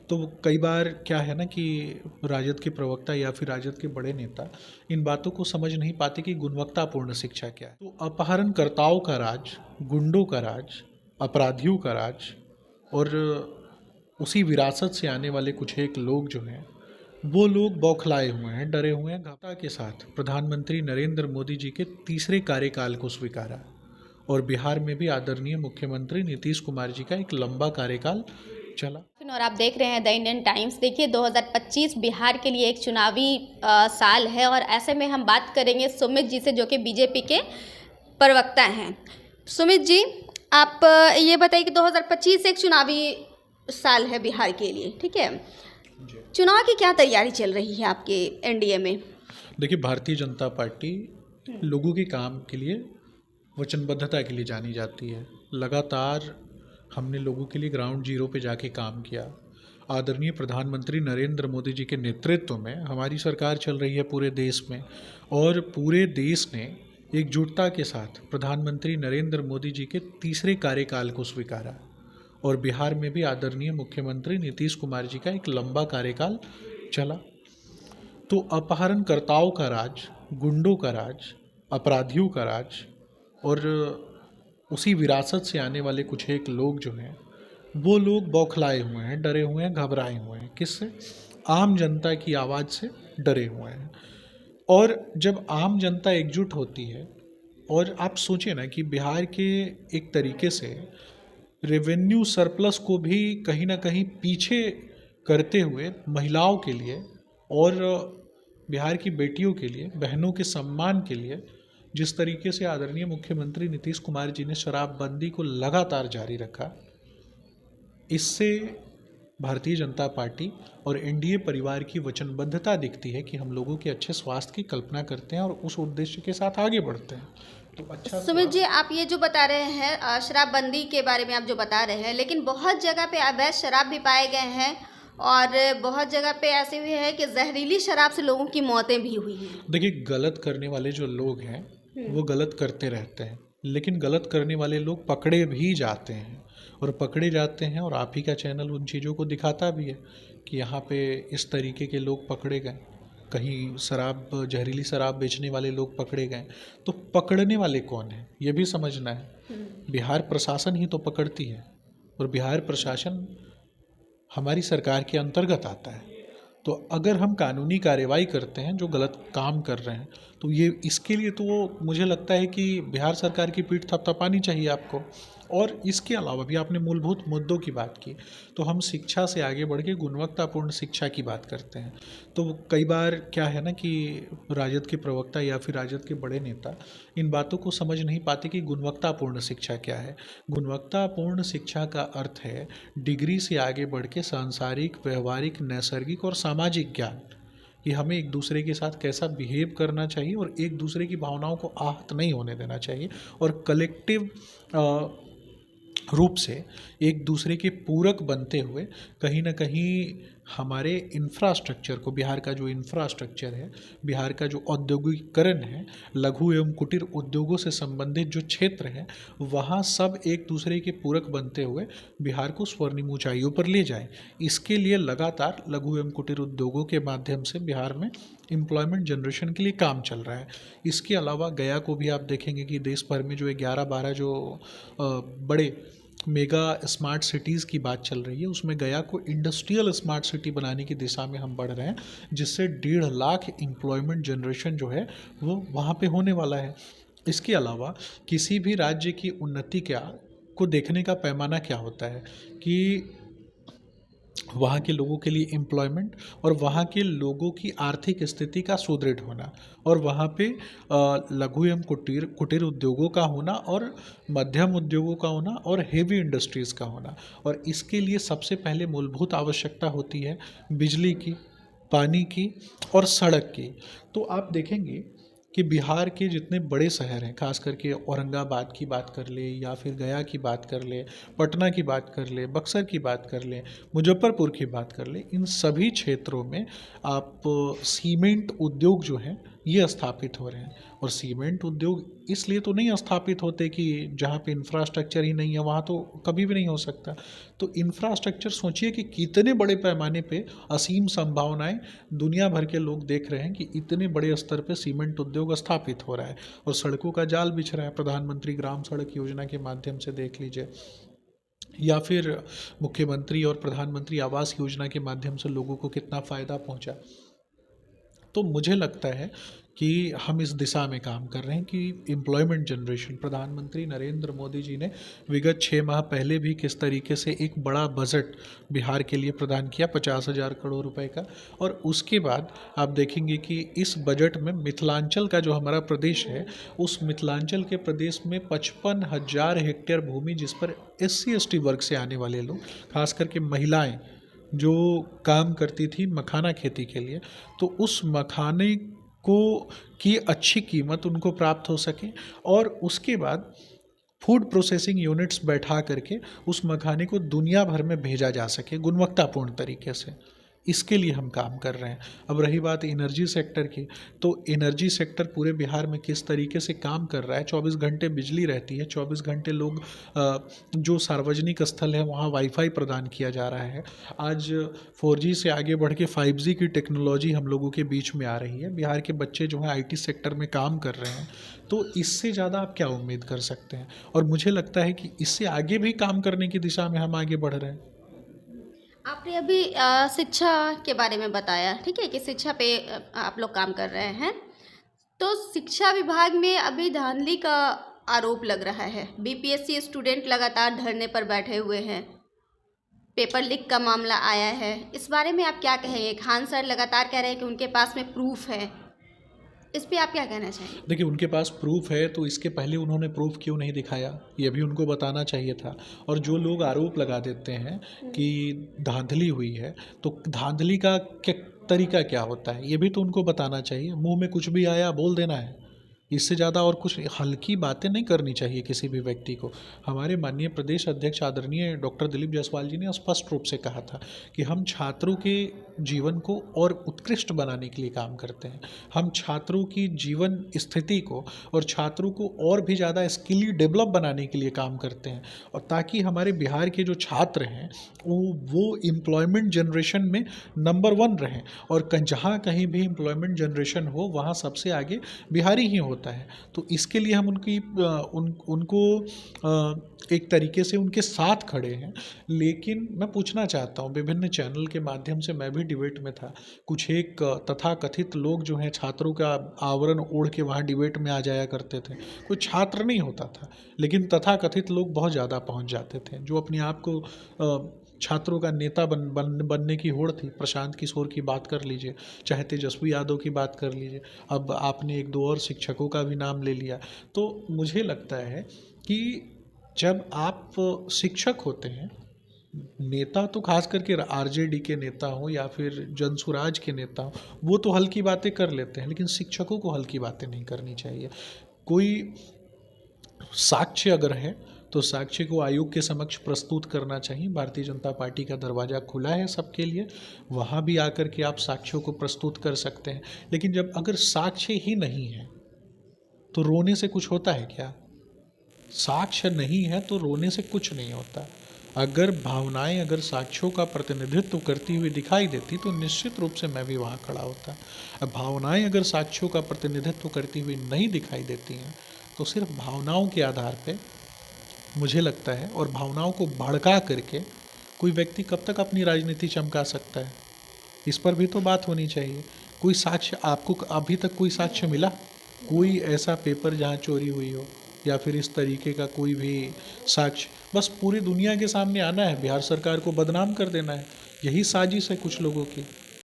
तो कई बार क्या है ना कि राजद के प्रवक्ता या फिर राजद के बड़े नेता इन बातों को समझ नहीं पाते कि गुणवत्तापूर्ण शिक्षा क्या है। तो अपहरणकर्ताओं का राज, गुंडों का राज, अपराधियों का राज और उसी विरासत से आने वाले कुछ एक लोग जो हैं वो लोग बौखलाए हुए हैं, डरे हुए हैं। घबरा के साथ प्रधानमंत्री नरेंद्र मोदी जी के तीसरे कार्यकाल को स्वीकारा और बिहार में भी आदरणीय मुख्यमंत्री नीतीश कुमार जी का एक लंबा कार्यकाल चला। और आप देख रहे हैं द इंडियन टाइम्स। देखिए 2025 बिहार के लिए एक चुनावी साल है और ऐसे में हम बात करेंगे सुमित जी से, जो कि बीजेपी के प्रवक्ता हैं। सुमित जी, आप ये बताइए कि 2025 एक चुनावी साल है बिहार के लिए, ठीक है। चुनाव की क्या तैयारी चल रही है आपके एनडीए में? देखिए, भारतीय जनता पार्टी लोगों के काम के लिए, वचनबद्धता के लिए जानी जाती है। लगातार हमने लोगों के लिए ग्राउंड जीरो पे जाके काम किया। आदरणीय प्रधानमंत्री नरेंद्र मोदी जी के नेतृत्व में हमारी सरकार चल रही है पूरे देश में और पूरे देश ने एकजुटता के साथ प्रधानमंत्री नरेंद्र मोदी जी के तीसरे कार्यकाल को स्वीकारा और बिहार में भी आदरणीय मुख्यमंत्री नीतीश कुमार जी का एक लंबा कार्यकाल चला। तो अपहरणकर्ताओं का राज, गुंडों का राज, अपराधियों का राज और उसी विरासत से आने वाले कुछ एक लोग जो हैं वो लोग बौखलाए हुए हैं, डरे हुए हैं, घबराए हुए हैं। किससे? आम जनता की आवाज़ से डरे हुए हैं। और जब आम जनता एकजुट होती है, और आप सोचिए ना कि बिहार के एक तरीके से रेवेन्यू सरप्लस को भी कहीं ना कहीं पीछे करते हुए महिलाओं के लिए और बिहार की बेटियों के लिए, बहनों के सम्मान के लिए जिस तरीके से आदरणीय मुख्यमंत्री नीतीश कुमार जी ने शराबबंदी को लगातार जारी रखा, इससे भारतीय जनता पार्टी और एनडीए परिवार की वचनबद्धता दिखती है कि हम लोगों के अच्छे स्वास्थ्य की कल्पना करते हैं और उस उद्देश्य के साथ आगे बढ़ते हैं। तो अच्छा सुमित जी, आप ये जो बता रहे हैं शराबबंदी के बारे में आप जो बता रहे हैं, लेकिन बहुत जगह पे अवैध शराब भी पाए गए हैं और बहुत जगह पे ऐसे भी है कि जहरीली शराब से लोगों की मौतें भी हुई हैं। देखिए, गलत करने वाले जो लोग हैं वो गलत करते रहते हैं, लेकिन गलत करने वाले लोग पकड़े भी जाते हैं और पकड़े जाते हैं और आप ही का चैनल उन चीज़ों को दिखाता भी है कि यहाँ पे इस तरीके के लोग पकड़े गए, कहीं शराब, जहरीली शराब बेचने वाले लोग पकड़े गए। तो पकड़ने वाले कौन हैं ये भी समझना है। बिहार प्रशासन ही तो पकड़ती है और बिहार प्रशासन हमारी सरकार के अंतर्गत आता है। तो अगर हम कानूनी कार्रवाई करते हैं जो गलत काम कर रहे हैं, तो ये इसके लिए तो मुझे लगता है कि बिहार सरकार की पीठ थपथपानी चाहिए आपको। और इसके अलावा भी आपने मूलभूत मुद्दों की बात की, तो हम शिक्षा से आगे बढ़ के गुणवत्तापूर्ण शिक्षा की बात करते हैं। तो कई बार क्या है ना कि राजद के प्रवक्ता या फिर राजद के बड़े नेता इन बातों को समझ नहीं पाते कि गुणवत्तापूर्ण शिक्षा क्या है। गुणवत्तापूर्ण शिक्षा का अर्थ है डिग्री से आगे बढ़ के सांसारिक, व्यवहारिक, नैसर्गिक और सामाजिक ज्ञान, कि हमें एक दूसरे के साथ कैसा बिहेव करना चाहिए और एक दूसरे की भावनाओं को आहत नहीं होने देना चाहिए और कलेक्टिव रूप से एक दूसरे के पूरक बनते हुए कहीं ना कहीं हमारे इंफ्रास्ट्रक्चर को, बिहार का जो इंफ्रास्ट्रक्चर है, बिहार का जो औद्योगिकरण है, लघु एवं कुटीर उद्योगों से संबंधित जो क्षेत्र हैं, वहाँ सब एक दूसरे के पूरक बनते हुए बिहार को स्वर्णिम ऊंचाइयों पर ले जाएं। इसके लिए लगातार लघु एवं कुटीर उद्योगों के माध्यम से बिहार में एम्प्लॉयमेंट जनरेशन के लिए काम चल रहा है। इसके अलावा गया को भी आप देखेंगे कि देश भर में जो 11-12 जो बड़े मेगा स्मार्ट सिटीज़ की बात चल रही है, उसमें गया को इंडस्ट्रियल स्मार्ट सिटी बनाने की दिशा में हम बढ़ रहे हैं, जिससे 1.5 लाख एम्प्लॉयमेंट जनरेशन जो है वो वहाँ पे होने वाला है। इसके अलावा किसी भी राज्य की उन्नति को देखने का पैमाना क्या होता है कि वहाँ के लोगों के लिए एम्प्लॉयमेंट और वहाँ के लोगों की आर्थिक स्थिति का सुदृढ़ होना और वहाँ पे लघु एवं कुटीर उद्योगों का होना और मध्यम उद्योगों का होना और हेवी इंडस्ट्रीज़ का होना। और इसके लिए सबसे पहले मूलभूत आवश्यकता होती है बिजली की, पानी की और सड़क की। तो आप देखेंगे कि बिहार के जितने बड़े शहर हैं, खास करके औरंगाबाद की बात कर ले या फिर गया की बात कर ले, पटना की बात कर ले, बक्सर की बात कर ले, मुजफ्फरपुर की बात कर ले, इन सभी क्षेत्रों में आप सीमेंट उद्योग जो हैं ये स्थापित हो रहे हैं। और सीमेंट उद्योग इसलिए तो नहीं स्थापित होते कि जहाँ पे इंफ्रास्ट्रक्चर ही नहीं है वहाँ तो कभी भी नहीं हो सकता। तो इंफ्रास्ट्रक्चर सोचिए कि कितने बड़े पैमाने पे असीम संभावनाएं दुनिया भर के लोग देख रहे हैं कि इतने बड़े स्तर पे सीमेंट उद्योग स्थापित हो रहा है और सड़कों का जाल बिछ रहा है। प्रधानमंत्री ग्राम सड़क योजना के माध्यम से देख लीजिए, या फिर मुख्यमंत्री और प्रधानमंत्री आवास योजना के माध्यम से लोगों को कितना फ़ायदा पहुंचा। तो मुझे लगता है कि हम इस दिशा में काम कर रहे हैं कि एम्प्लॉयमेंट जनरेशन, प्रधानमंत्री नरेंद्र मोदी जी ने विगत 6 माह पहले भी किस तरीके से एक बड़ा बजट बिहार के लिए प्रदान किया 50,000 करोड़ रुपए का। और उसके बाद आप देखेंगे कि इस बजट में मिथिलांचल का जो हमारा प्रदेश है, उस मिथिलांचल के प्रदेश में 55,000 हेक्टेयर भूमि जिस पर SC ST वर्ग से आने वाले लोग, खास करके महिलाएं जो काम करती थी मखाना खेती के लिए, तो उस मखाने को की अच्छी कीमत उनको प्राप्त हो सके और उसके बाद फूड प्रोसेसिंग यूनिट्स बैठा करके उस मखाने को दुनिया भर में भेजा जा सके गुणवत्तापूर्ण तरीके से। इसके लिए हम काम कर रहे हैं। अब रही बात एनर्जी सेक्टर की, तो एनर्जी सेक्टर पूरे बिहार में किस तरीके से काम कर रहा है। 24 घंटे बिजली रहती है, 24 घंटे लोग जो सार्वजनिक स्थल है वहाँ वाईफाई प्रदान किया जा रहा है। आज 4G से आगे बढ़ के 5G की टेक्नोलॉजी हम लोगों के बीच में आ रही है। बिहार के बच्चे जो हैं IT सेक्टर में काम कर रहे हैं, तो इससे ज़्यादा आप क्या उम्मीद कर सकते हैं। और मुझे लगता है कि इससे आगे भी काम करने की दिशा में हम आगे बढ़ रहे हैं। आपने अभी शिक्षा के बारे में बताया, ठीक है, कि शिक्षा पे आप लोग काम कर रहे हैं। तो शिक्षा विभाग में अभी धांधली का आरोप लग रहा है। BPSC स्टूडेंट लगातार धरने पर बैठे हुए हैं, पेपर लीक का मामला आया है। इस बारे में आप क्या कहेंगे? खान सर लगातार कह रहे हैं कि उनके पास में प्रूफ है, इस पे आप क्या कहना चाहेंगे? देखिए, उनके पास प्रूफ है तो इसके पहले उन्होंने प्रूफ क्यों नहीं दिखाया, ये भी उनको बताना चाहिए था। और जो लोग आरोप लगा देते हैं कि धांधली हुई है, तो धांधली का क्या तरीका क्या होता है, ये भी तो उनको बताना चाहिए। मुंह में कुछ भी आया बोल देना है, इससे ज़्यादा और कुछ हल्की बातें नहीं करनी चाहिए किसी भी व्यक्ति को। हमारे माननीय प्रदेश अध्यक्ष आदरणीय डॉक्टर दिलीप जायसवाल जी ने स्पष्ट रूप से कहा था कि हम छात्रों के जीवन को और उत्कृष्ट बनाने के लिए काम करते हैं। हम छात्रों की जीवन स्थिति को और छात्रों को और भी ज़्यादा स्किली डेवलप बनाने के लिए काम करते हैं, और ताकि हमारे बिहार के जो छात्र हैं वो एम्प्लॉयमेंट जनरेशन में नंबर 1 रहें। और जहाँ कहीं भी एम्प्लॉयमेंट जनरेशन हो वहाँ सबसे आगे बिहारी ही होता है। तो इसके लिए हम उनको एक तरीके से उनके साथ खड़े हैं। लेकिन मैं पूछना चाहता हूँ, विभिन्न चैनल के माध्यम से मैं भी डिबेट में था, कुछ एक तथाकथित लोग जो हैं छात्रों का आवरण ओढ़ के वहाँ डिबेट में आ जाया करते थे। कोई छात्र नहीं होता था, लेकिन तथाकथित लोग बहुत ज़्यादा पहुँच जाते थे, जो अपने आप को छात्रों का नेता बनने की होड़ थी। प्रशांत किशोर की बात कर लीजिए, चाहे तेजस्वी यादव की बात कर लीजिए, अब आपने 1-2 और शिक्षकों का भी नाम ले लिया। तो मुझे लगता है कि जब आप शिक्षक होते हैं, नेता तो खास करके RJD के नेता हों या फिर जनसुराज के नेता हों, वो तो हल्की बातें कर लेते हैं, लेकिन शिक्षकों को हल्की बातें नहीं करनी चाहिए। कोई साक्ष्य अगर है तो साक्ष्य को आयोग के समक्ष प्रस्तुत करना चाहिए। भारतीय जनता पार्टी का दरवाज़ा खुला है सबके लिए, वहाँ भी आकर के आप साक्ष्यों को प्रस्तुत कर सकते हैं। लेकिन जब अगर साक्ष्य ही नहीं है तो रोने से कुछ होता है क्या? साक्ष्य नहीं है तो रोने से कुछ नहीं होता। अगर भावनाएं अगर साक्ष्यों का प्रतिनिधित्व करती हुई दिखाई देती तो निश्चित रूप से मैं भी वहाँ खड़ा होता। अब भावनाएं अगर साक्ष्यों का प्रतिनिधित्व करती हुई नहीं दिखाई देती हैं तो सिर्फ भावनाओं के आधार पे मुझे लगता है, और भावनाओं को भड़का करके कोई व्यक्ति कब तक अपनी राजनीति चमका सकता है, इस पर भी तो बात होनी चाहिए। कोई साक्ष्य आपको अभी तक कोई साक्ष्य मिला? कोई ऐसा पेपर जहाँ चोरी हुई हो या फिर इस तरीके का कोई भी साक्ष्य? बस पूरी दुनिया के सामने आना है, बिहार सरकार को बदनाम कर देना है, यही साजिश है कुछ लोगों की।